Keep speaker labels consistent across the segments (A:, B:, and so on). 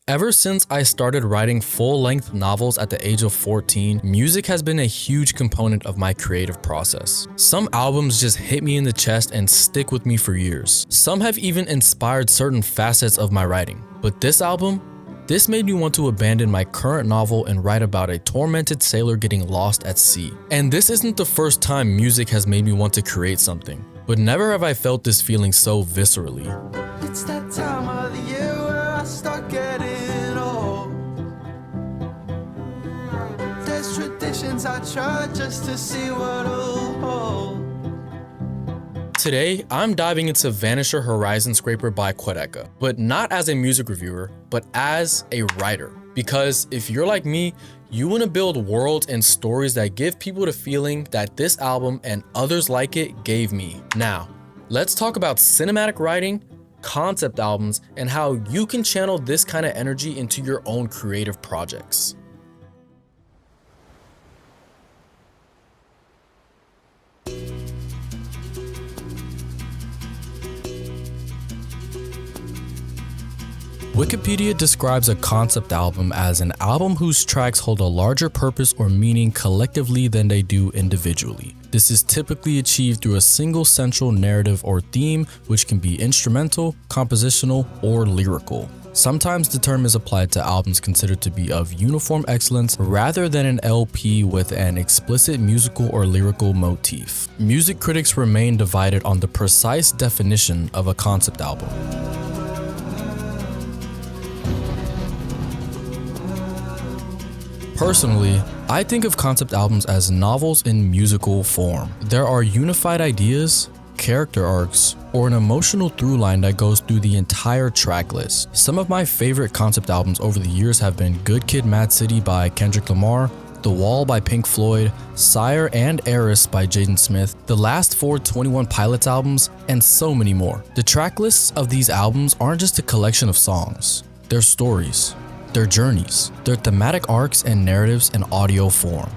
A: Ever since I started writing full-length novels at the age of 14, music has been a huge component of my creative process. Some albums just hit me in the chest and stick with me for years. Some have even inspired certain facets of my writing. But this album, this made me want to abandon my current novel and write about a tormented sailor getting lost at sea. And this isn't the first time music has made me want to create something, but never have I felt this feeling so viscerally.
B: It's that time of the year where I start getting old. There's traditions I try just to see what'll hold.
A: Today, I'm diving into Vanisher Horizon Scraper by Quadeca, but not as a music reviewer, but as a writer. Because if you're like me, you want to build worlds and stories that give people the feeling that this album and others like it gave me. Now, let's talk about cinematic writing, concept albums, and how you can channel this kind of energy into your own creative projects. Wikipedia describes a concept album as an album whose tracks hold a larger purpose or meaning collectively than they do individually. This is typically achieved through a single central narrative or theme, which can be instrumental, compositional, or lyrical. Sometimes the term is applied to albums considered to be of uniform excellence rather than an LP with an explicit musical or lyrical motif. Music critics remain divided on the precise definition of a concept album. Personally, I think of concept albums as novels in musical form. There are unified ideas, character arcs, or an emotional through line that goes through the entire track list. Some of my favorite concept albums over the years have been Good Kid, Mad City by Kendrick Lamar, The Wall by Pink Floyd, Sire and Heiress by Jaden Smith, the last 4 21 Pilots albums, and so many more. The track lists of these albums aren't just a collection of songs, they're stories, their journeys, their thematic arcs and narratives in audio form.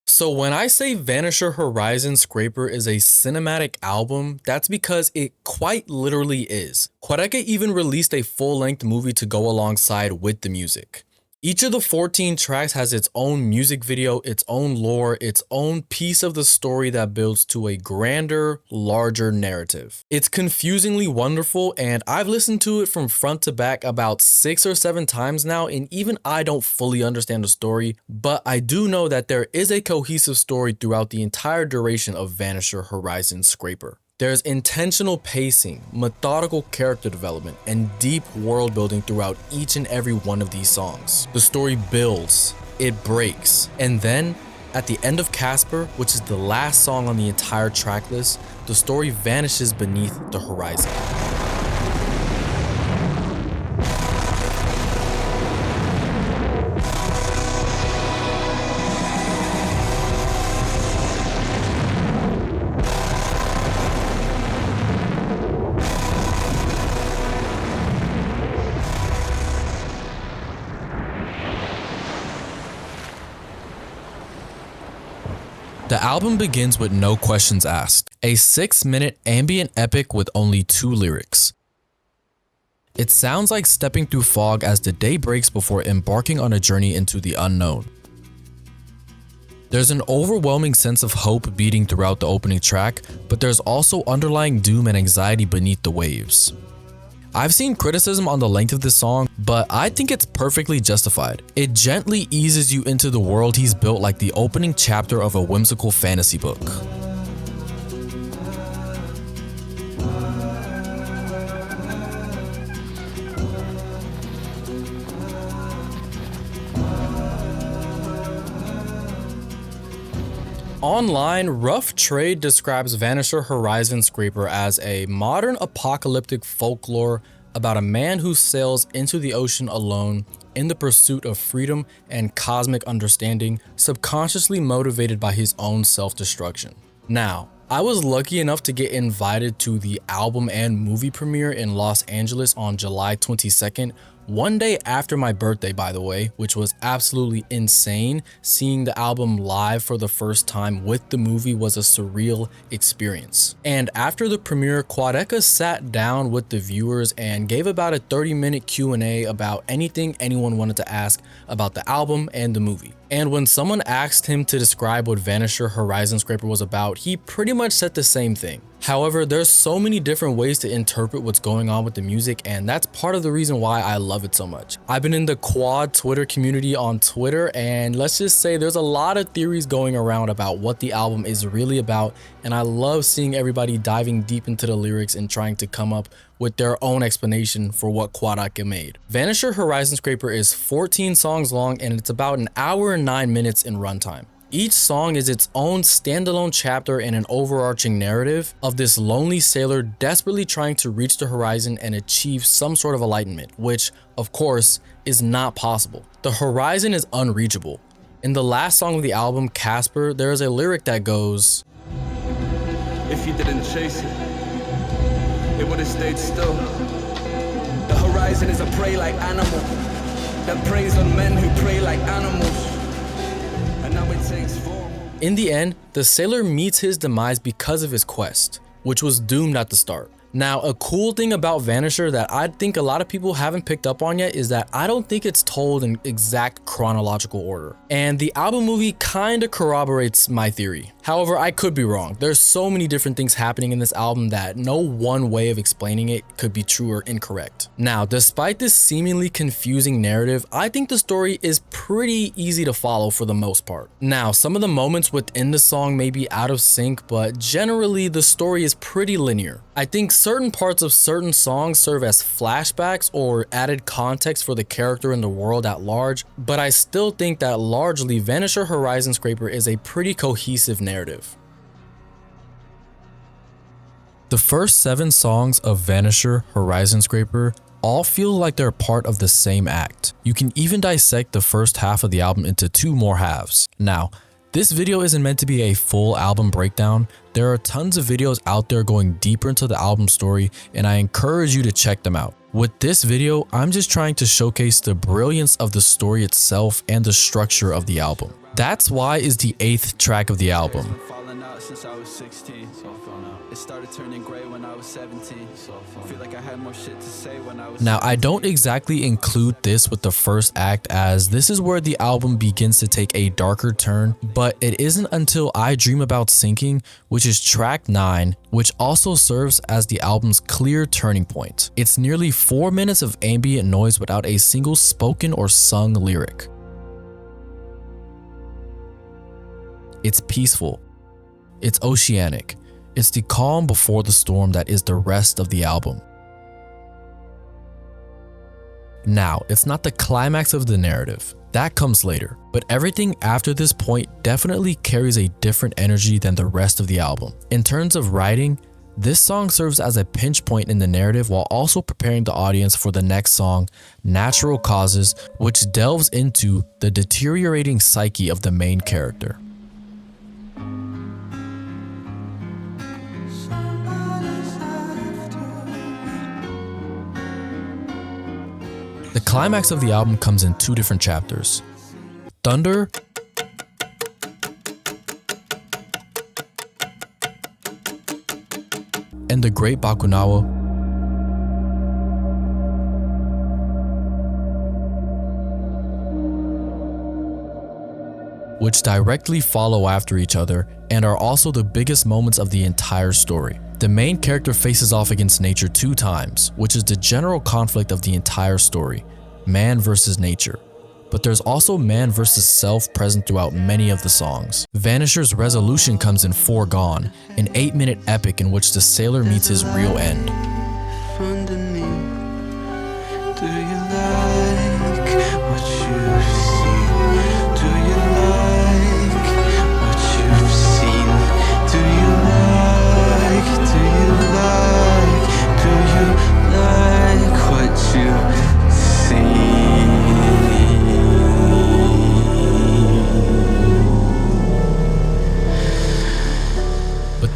A: So when I say Vanisher Horizon Scraper is a cinematic album, that's because it quite literally is. Quadeca even released a full-length movie to go alongside with the music. Each of the 14 tracks has its own music video, its own lore, its own piece of the story that builds to a grander, larger narrative. It's confusingly wonderful, and I've listened to it from front to back about 6 or 7 times now, and even I don't fully understand the story, but I do know that there is a cohesive story throughout the entire duration of Vanisher Horizon Scraper. There's intentional pacing, methodical character development, and deep world building throughout each and every one of these songs. The story builds, it breaks, and then, at the end of Casper, which is the last song on the entire track list, the story vanishes beneath the horizon. The album begins with no questions asked, a 6-minute ambient epic with only 2 lyrics. It sounds like stepping through fog as the day breaks before embarking on a journey into the unknown. There's an overwhelming sense of hope beating throughout the opening track, but there's also underlying doom and anxiety beneath the waves. I've seen criticism on the length of this song, but I think it's perfectly justified. It gently eases you into the world he's built like the opening chapter of a whimsical fantasy book. Online, Rough Trade describes Vanisher Horizon Scraper as a modern apocalyptic folklore about a man who sails into the ocean alone in the pursuit of freedom and cosmic understanding, subconsciously motivated by his own self-destruction. Now, I was lucky enough to get invited to the album and movie premiere in Los Angeles on July 22nd, one day after my birthday, by the way, which was absolutely insane. Seeing the album live for the first time with the movie was a surreal experience. And after the premiere, Quadeca sat down with the viewers and gave about a 30-minute Q&A about anything anyone wanted to ask about the album and the movie. And when someone asked him to describe what Vanisher Horizon Scraper was about, he pretty much said the same thing. However, there's so many different ways to interpret what's going on with the music, and that's part of the reason why I love it so much. I've been in the Quad Twitter community on Twitter, and let's just say there's a lot of theories going around about what the album is really about, and I love seeing everybody diving deep into the lyrics and trying to come up with their own explanation for what Quadeca made. Vanisher Horizon Scraper is 14 songs long, and it's about an hour and 9 minutes in runtime. Each song is its own standalone chapter in an overarching narrative of this lonely sailor desperately trying to reach the horizon and achieve some sort of enlightenment, which, of course, is not possible. The horizon is unreachable. In the last song of the album, Casper, there is a lyric that goes,
C: "If you didn't chase it, it would have stayed still. The horizon is a prey like animal that preys on men who prey like animals. And now it takes form."
A: In the end, the sailor meets his demise because of his quest, which was doomed at the start. Now, a cool thing about Vanisher that I think a lot of people haven't picked up on yet is that I don't think it's told in exact chronological order. And the album movie kinda corroborates my theory. However, I could be wrong. There's so many different things happening in this album that no one way of explaining it could be true or incorrect. Now, despite this seemingly confusing narrative, I think the story is pretty easy to follow for the most part. Now, some of the moments within the song may be out of sync, but generally the story is pretty linear. I think certain parts of certain songs serve as flashbacks or added context for the character and the world at large, but I still think that largely Vanisher Horizon Scraper is a pretty cohesive narrative. The first 7 songs of Vanisher Horizon Scraper all feel like they're part of the same act. You can even dissect the first half of the album into 2 more halves. Now, this video isn't meant to be a full album breakdown. There are tons of videos out there going deeper into the album story, and I encourage you to check them out. With this video, I'm just trying to showcase the brilliance of the story itself and the structure of the album. That's Why is the 8th track of the album.
B: Falling out since I was 16. It started turning gray when I was 17. Feel like I had more shit to say when I was
A: Now, I don't exactly include this with the first act, as this is where the album begins to take a darker turn, but it isn't until I Dream About Sinking, which is track 9, which also serves as the album's clear turning point. It's nearly 4 minutes of ambient noise without a single spoken or sung lyric. It's peaceful. It's oceanic. It's the calm before the storm that is the rest of the album. Now, it's not the climax of the narrative. That comes later, but everything after this point definitely carries a different energy than the rest of the album. In terms of writing, this song serves as a pinch point in the narrative while also preparing the audience for the next song, Natural Causes, which delves into the deteriorating psyche of the main character. The climax of the album comes in 2 different chapters. Thunder and The Great Bakunawa, which directly follow after each other and are also the biggest moments of the entire story. The main character faces off against nature 2 times, which is the general conflict of the entire story, man versus nature. But there's also man versus self present throughout many of the songs. Vanisher's resolution comes in Foregone, an 8-minute epic in which the sailor meets his real end.
B: underneath. Do you like what you see? Do you like what you've seen? Do you like what you've seen?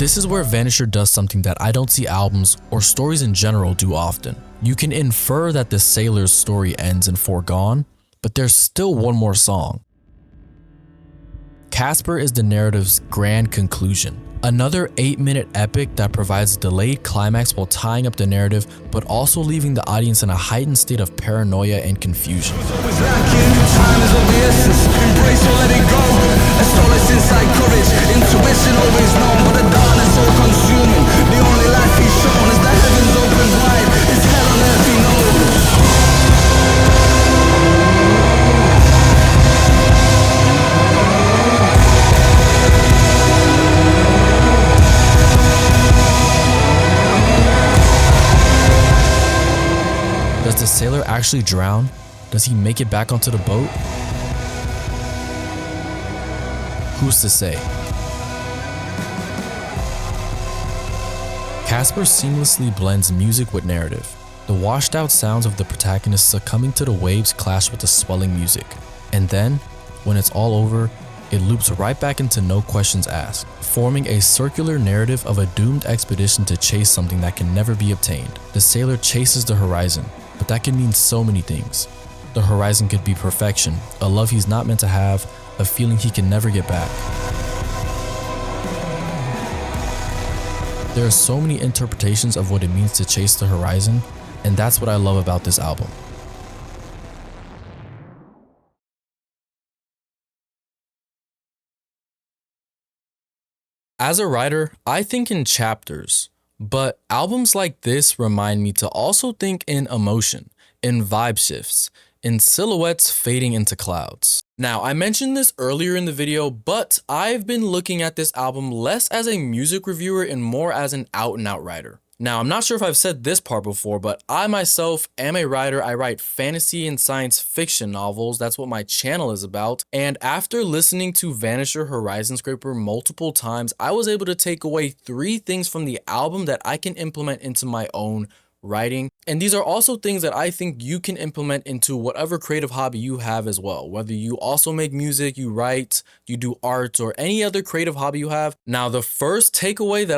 A: This is where Vanisher does something that I don't see albums or stories in general do often. You can infer that the sailor's story ends in Foregone, but there's still one more song. Casper is the narrative's grand conclusion. Another 8-minute epic that provides a delayed climax while tying up the narrative, but also leaving the audience in a heightened state of paranoia and confusion. Does the sailor actually drown? Does he make it back onto the boat? Who's to say? Casper seamlessly blends music with narrative. The washed out sounds of the protagonist succumbing to the waves clash with the swelling music. And then, when it's all over, it loops right back into no questions asked, forming a circular narrative of a doomed expedition to chase something that can never be obtained. The sailor chases the horizon, but that can mean so many things. The horizon could be perfection, a love he's not meant to have, a feeling he can never get back. There are so many interpretations of what it means to chase the horizon, and that's what I love about this album. As a writer, I think in chapters, but albums like this remind me to also think in emotion, in vibe shifts, in silhouettes fading into clouds. Now, I mentioned this earlier in the video, but I've been looking at this album less as a music reviewer and more as an out-and-out writer. Now, I'm not sure if I've said this part before, but I myself am a writer. I write fantasy and science fiction novels. That's what my channel is about. And after listening to Vanisher Horizon Scraper multiple times, I was able to take away 3 things from the album that I can implement into my own writing. And these are also things that I think you can implement into whatever creative hobby you have as well. Whether you also make music, you write, you do art, or any other creative hobby you have. Now, the first takeaway that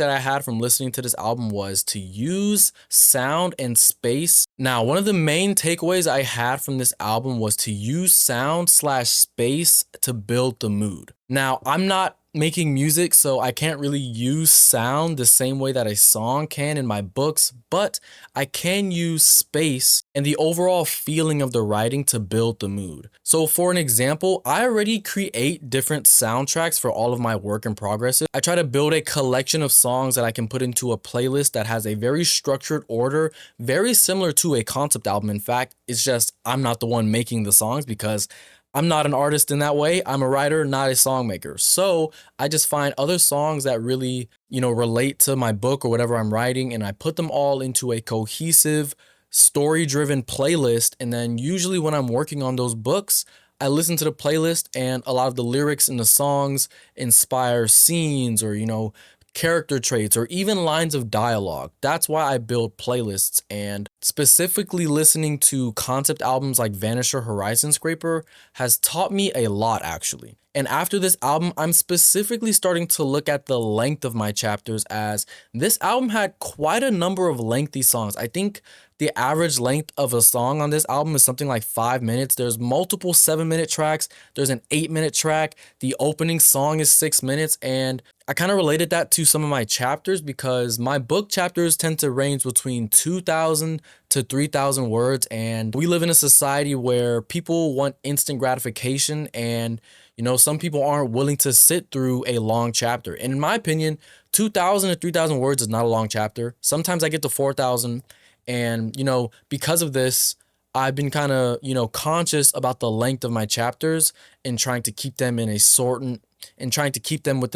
A: I had from listening to this album was to use sound and space. Now, one of the main takeaways I had from this album was to use sound/space to build the mood. Now, I'm not making music, so I can't really use sound the same way that a song can in my books, but I can use space and the overall feeling of the writing to build the mood. So for an example, I already create different soundtracks for all of my work in progress. I try to build a collection of songs that I can put into a playlist that has a very structured order, very similar to a concept album. In fact, it's just I'm not the one making the songs because I'm not an artist in that way. I'm a writer, not a song maker. So I just find other songs that really, relate to my book or whatever I'm writing, and I put them all into a cohesive, story-driven playlist. And then usually when I'm working on those books, I listen to the playlist, and a lot of the lyrics in the songs inspire scenes or, character traits or even lines of dialogue. That's why I build playlists, and specifically listening to concept albums like Vanisher Horizon Scraper has taught me a lot actually. And after this album, I'm specifically starting to look at the length of my chapters, as this album had quite a number of lengthy songs. I think the average length of a song on this album is something like 5 minutes. There's multiple 7-minute tracks. There's an 8-minute track. The opening song is 6 minutes. And I kind of related that to some of my chapters because my book chapters tend to range between 2,000 to 3,000 words. And we live in a society where people want instant gratification, and some people aren't willing to sit through a long chapter. And in my opinion, 2,000 to 3,000 words is not a long chapter. Sometimes I get to 4,000. And, because of this, I've been kind of, conscious about the length of my chapters and trying to keep them within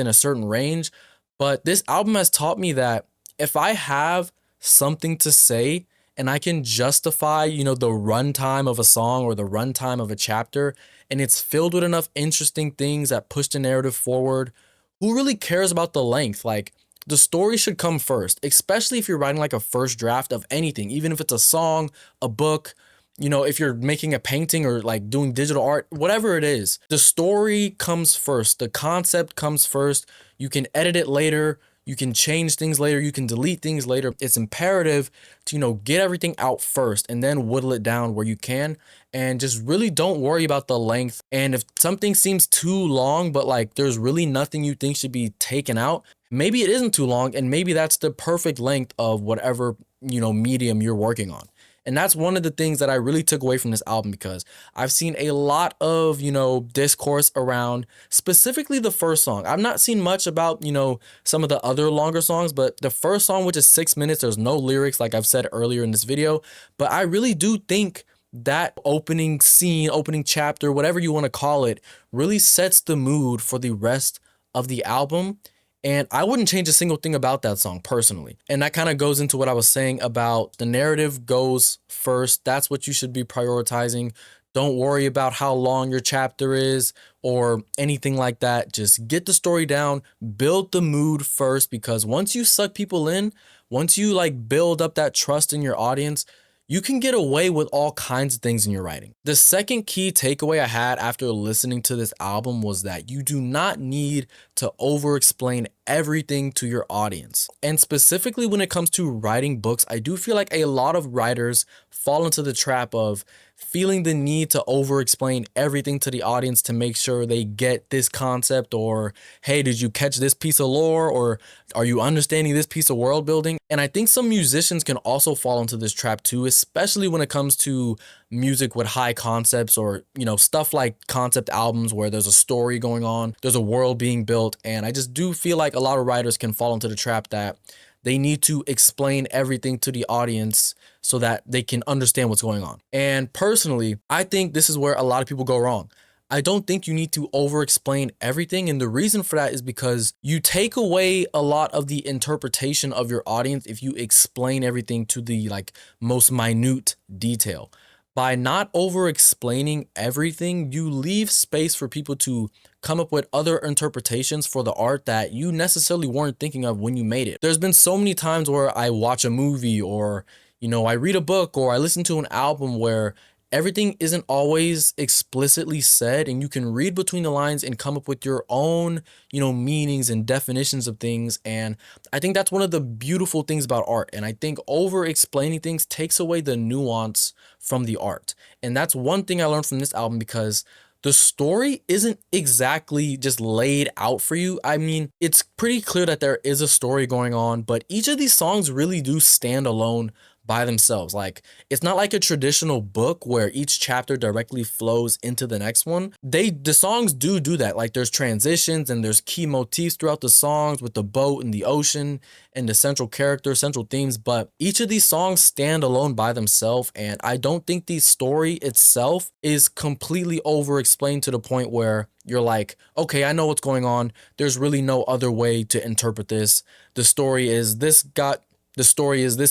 A: a certain range. But this album has taught me that if I have something to say and I can justify, the runtime of a song or the runtime of a chapter, and it's filled with enough interesting things that push the narrative forward, who really cares about the length? Like, the story should come first, especially if you're writing like a first draft of anything, even if it's a song, a book, you know, if you're making a painting or like doing digital art, whatever it is, the story comes first. The concept comes first. You can edit it later. You can change things later. You can delete things later. It's imperative to, you know, get everything out first and then whittle it down where you can. And just really don't worry about the length. And if something seems too long, but like there's really nothing you think should be taken out, maybe it isn't too long. And maybe that's the perfect length of whatever, you know, medium you're working on. And that's one of the things that I really took away from this album, because I've seen a lot of, you know, discourse around specifically the first song. I've not seen much about, you know, some of the other longer songs, but the first song, which is 6 minutes, there's no lyrics like I've said earlier in this video. But I really do think that opening scene, opening chapter, whatever you want to call it, really sets the mood for the rest of the album. And I wouldn't change a single thing about that song personally. And that kind of goes into what I was saying about the narrative goes first. That's what you should be prioritizing. Don't worry about how long your chapter is or anything like that. Just get the story down, build the mood first, because once you suck people in, once you like build up that trust in your audience, you can get away with all kinds of things in your writing. The second key takeaway I had after listening to this album was that you do not need to over-explain everything to your audience. And specifically when it comes to writing books, I do feel like a lot of writers fall into the trap of feeling the need to over-explain everything to the audience to make sure they get this concept, or, hey, did you catch this piece of lore, or are you understanding this piece of world building? And I think some musicians can also fall into this trap too, especially when it comes to music with high concepts, or, you know, stuff like concept albums where there's a story going on, there's a world being built. And I just do feel like a lot of writers can fall into the trap that they need to explain everything to the audience so that they can understand what's going on. And personally, I think this is where a lot of people go wrong. I don't think you need to over-explain everything. And the reason for that is because you take away a lot of the interpretation of your audience if you explain everything to the like most minute detail. By not over-explaining everything, you leave space for people to come up with other interpretations for the art that you necessarily weren't thinking of when you made it. There's been so many times where I watch a movie, or, you know, I read a book, or I listen to an album where everything isn't always explicitly said, and you can read between the lines and come up with your own, you know, meanings and definitions of things. And I think that's one of the beautiful things about art. And I think over explaining things takes away the nuance from the art. And that's one thing I learned from this album, because the story isn't exactly just laid out for you. I mean, it's pretty clear that there is a story going on, but each of these songs really do stand alone by themselves. Like, it's not like a traditional book where each chapter directly flows into the next one. The songs do that. Like, there's transitions and there's key motifs throughout the songs with the boat and the ocean and the central character, central themes, but each of these songs stand alone by themselves. And I don't think the story itself is completely over explained to the point where you're like, okay, I know what's going on. There's really no other way to interpret this. The story is this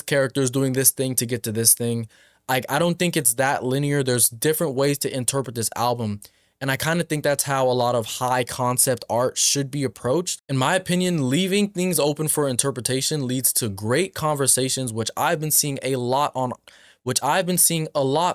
A: character is doing this thing to get to this thing. Like, I don't think it's that linear. There's different ways to interpret this album. And I kind of think that's how a lot of high concept art should be approached. In my opinion, leaving things open for interpretation leads to great conversations, which I've been seeing a lot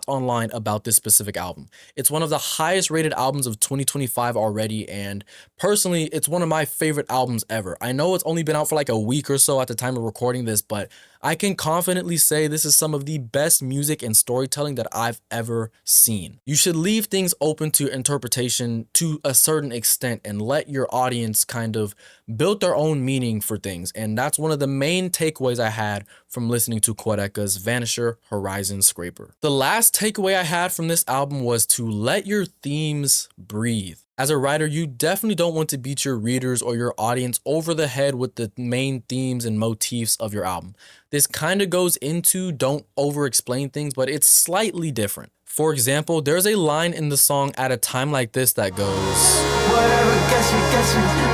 A: online about this specific album. It's one of the highest rated albums of 2025 already, and personally, it's one of my favorite albums ever. I know it's only been out for like a week or so at the time of recording this, but I can confidently say this is some of the best music and storytelling that I've ever seen. You should leave things open to interpretation to a certain extent and let your audience kind of build their own meaning for things. And that's one of the main takeaways I had from listening to Quadeca's Vanisher Horizon Scraper. The last takeaway I had from this album was to let your themes breathe. As a writer, you definitely don't want to beat your readers or your audience over the head with the main themes and motifs of your album. This kind of goes into don't over-explain things, but it's slightly different. For example, there's a line in the song At a Time Like This that goes,
D: whatever gets me,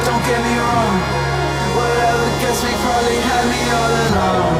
D: don't get me wrong. Whatever gets me probably had me all along.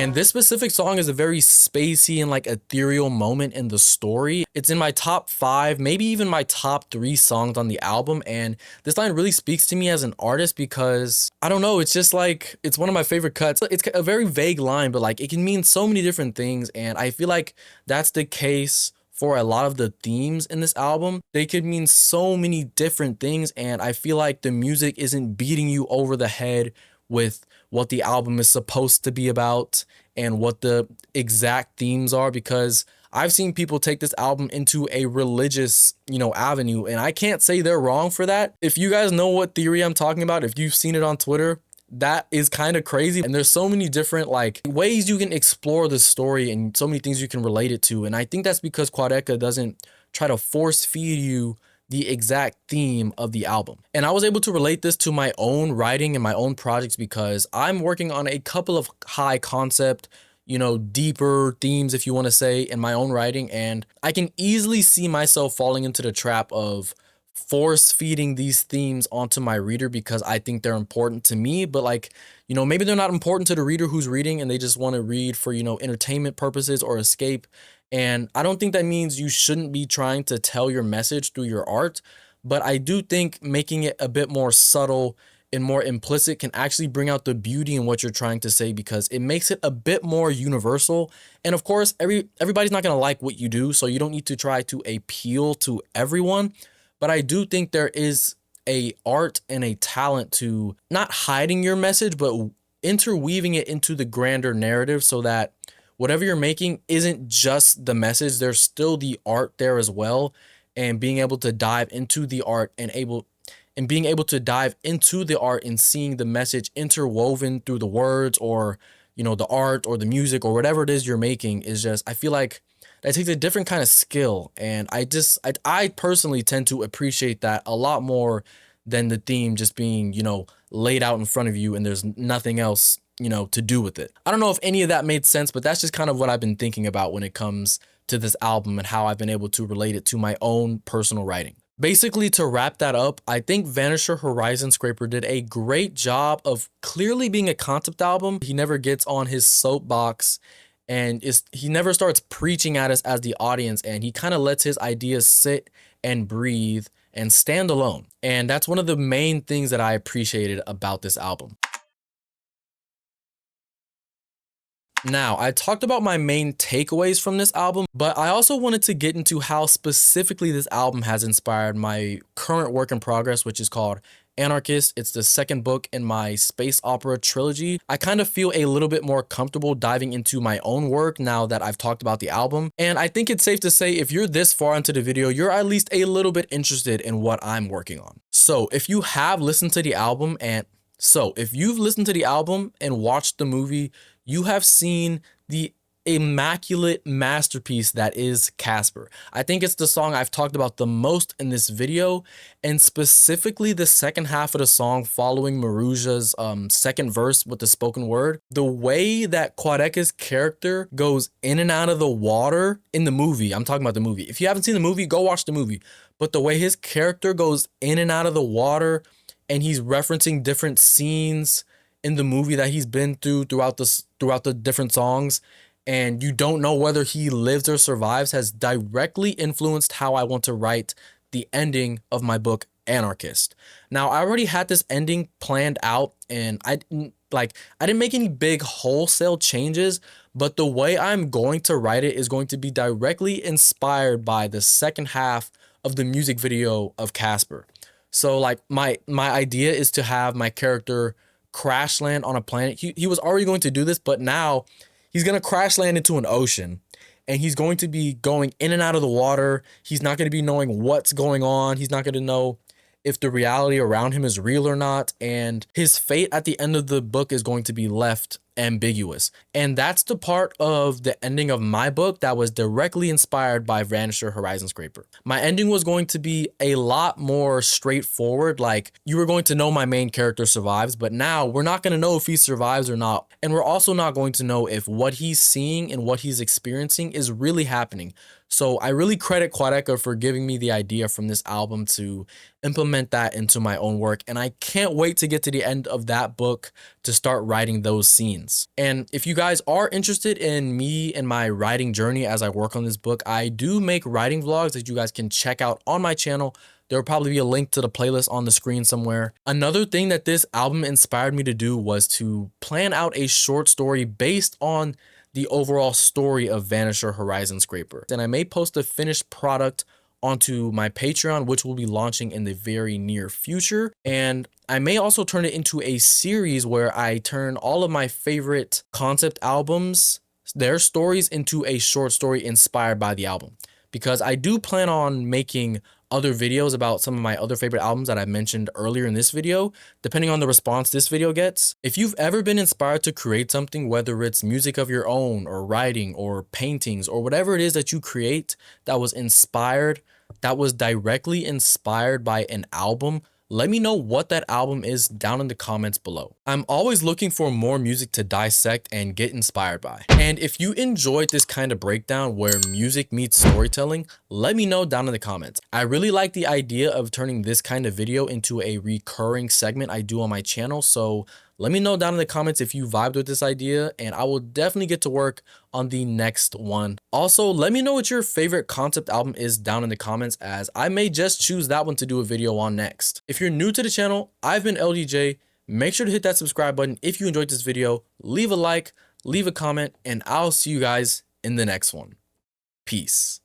A: And this specific song is a very spacey and like ethereal moment in the story. It's in my top 5, maybe even my top 3 songs on the album. And this line really speaks to me as an artist because I don't know, it's just like, it's one of my favorite cuts. It's a very vague line, but like it can mean so many different things. And I feel like that's the case for a lot of the themes in this album. They could mean so many different things. And I feel like the music isn't beating you over the head with what the album is supposed to be about and what the exact themes are, because I've seen people take this album into a religious, avenue, and I can't say they're wrong for that. If you guys know what theory I'm talking about, if you've seen it on Twitter, that is kind of crazy. And there's so many different like ways you can explore the story and so many things you can relate it to. And I think that's because Quadeca doesn't try to force feed you the exact theme of the album. And I was able to relate this to my own writing and my own projects because I'm working on a couple of high concept, deeper themes, if you want to say, in my own writing. And I can easily see myself falling into the trap of force feeding these themes onto my reader because I think they're important to me, but maybe they're not important to the reader who's reading and they just want to read for, entertainment purposes or escape. And I don't think that means you shouldn't be trying to tell your message through your art, but I do think making it a bit more subtle and more implicit can actually bring out the beauty in what you're trying to say because it makes it a bit more universal. And of course, everybody's not going to like what you do, so you don't need to try to appeal to everyone. But I do think there is a art and a talent to not hiding your message, but interweaving it into the grander narrative so that whatever you're making isn't just the message. There's still the art there as well. And being able to dive into the art and being able to dive into the art and seeing the message interwoven through the words or, the art or the music or whatever it is you're making is just, I feel like that takes a different kind of skill. And I personally tend to appreciate that a lot more than the theme just being, laid out in front of you and there's nothing else, to do with it. I don't know if any of that made sense, but that's just kind of what I've been thinking about when it comes to this album and how I've been able to relate it to my own personal writing. Basically, to wrap that up, I think Vanisher Horizon Scraper did a great job of clearly being a concept album. He never gets on his soapbox and he never starts preaching at us as the audience, and he kind of lets his ideas sit and breathe and stand alone. And that's one of the main things that I appreciated about this album. Now, I talked about my main takeaways from this album, but I also wanted to get into how specifically this album has inspired my current work in progress, which is called Anarchist. It's the second book in my space opera trilogy. I kind of feel a little bit more comfortable diving into my own work now that I've talked about the album. And I think it's safe to say if you're this far into the video, you're at least a little bit interested in what I'm working on. So if you have listened to the album and if you've listened to the album and watched the movie, you have seen the immaculate masterpiece that is Casper. I think it's the song I've talked about the most in this video, and specifically the second half of the song following Maruja's second verse with the spoken word. The way that Quadeca's character goes in and out of the water in the movie, I'm talking about the movie. If you haven't seen the movie, go watch the movie. But the way his character goes in and out of the water and he's referencing different scenes in the movie that he's been throughout the different songs, and you don't know whether he lives or survives, has directly influenced how I want to write the ending of my book Anarchist. Now, I already had this ending planned out, and I didn't make any big wholesale changes, but the way I'm going to write it is going to be directly inspired by the second half of the music video of Casper. So my idea is to have my character crash land on a planet. He was already going to do this, but now he's going to crash land into an ocean, and he's going to be going in and out of the water. He's not going to be knowing what's going on. He's not going to know if the reality around him is real or not. And his fate at the end of the book is going to be left ambiguous. And that's the part of the ending of my book that was directly inspired by Vanisher Horizon Scraper. My ending was going to be a lot more straightforward. Like, you were going to know my main character survives, but now we're not going to know if he survives or not. And we're also not going to know if what he's seeing and what he's experiencing is really happening. So I really credit Quadeca for giving me the idea from this album to implement that into my own work. And I can't wait to get to the end of that book to start writing those scenes. And if you guys are interested in me and my writing journey as I work on this book, I do make writing vlogs that you guys can check out on my channel. There will probably be a link to the playlist on the screen somewhere. Another thing that this album inspired me to do was to plan out a short story based on the overall story of Vanisher Horizon Scraper. And I may post a finished product onto my Patreon, which will be launching in the very near future. And I may also turn it into a series where I turn all of my favorite concept albums, their stories, into a short story inspired by the album. Because I do plan on making other videos about some of my other favorite albums that I mentioned earlier in this video, depending on the response this video gets. If you've ever been inspired to create something, whether it's music of your own or writing or paintings or whatever it is that you create that was inspired, that was directly inspired by an album, let me know what that album is down in the comments below. I'm always looking for more music to dissect and get inspired by. And if you enjoyed this kind of breakdown where music meets storytelling, let me know down in the comments. I really like the idea of turning this kind of video into a recurring segment I do on my channel, so let me know down in the comments if you vibed with this idea, and I will definitely get to work on the next one. Also, let me know what your favorite concept album is down in the comments, as I may just choose that one to do a video on next. If you're new to the channel, I've been LDJ. Make sure to hit that subscribe button if you enjoyed this video. Leave a like, leave a comment, and I'll see you guys in the next one. Peace.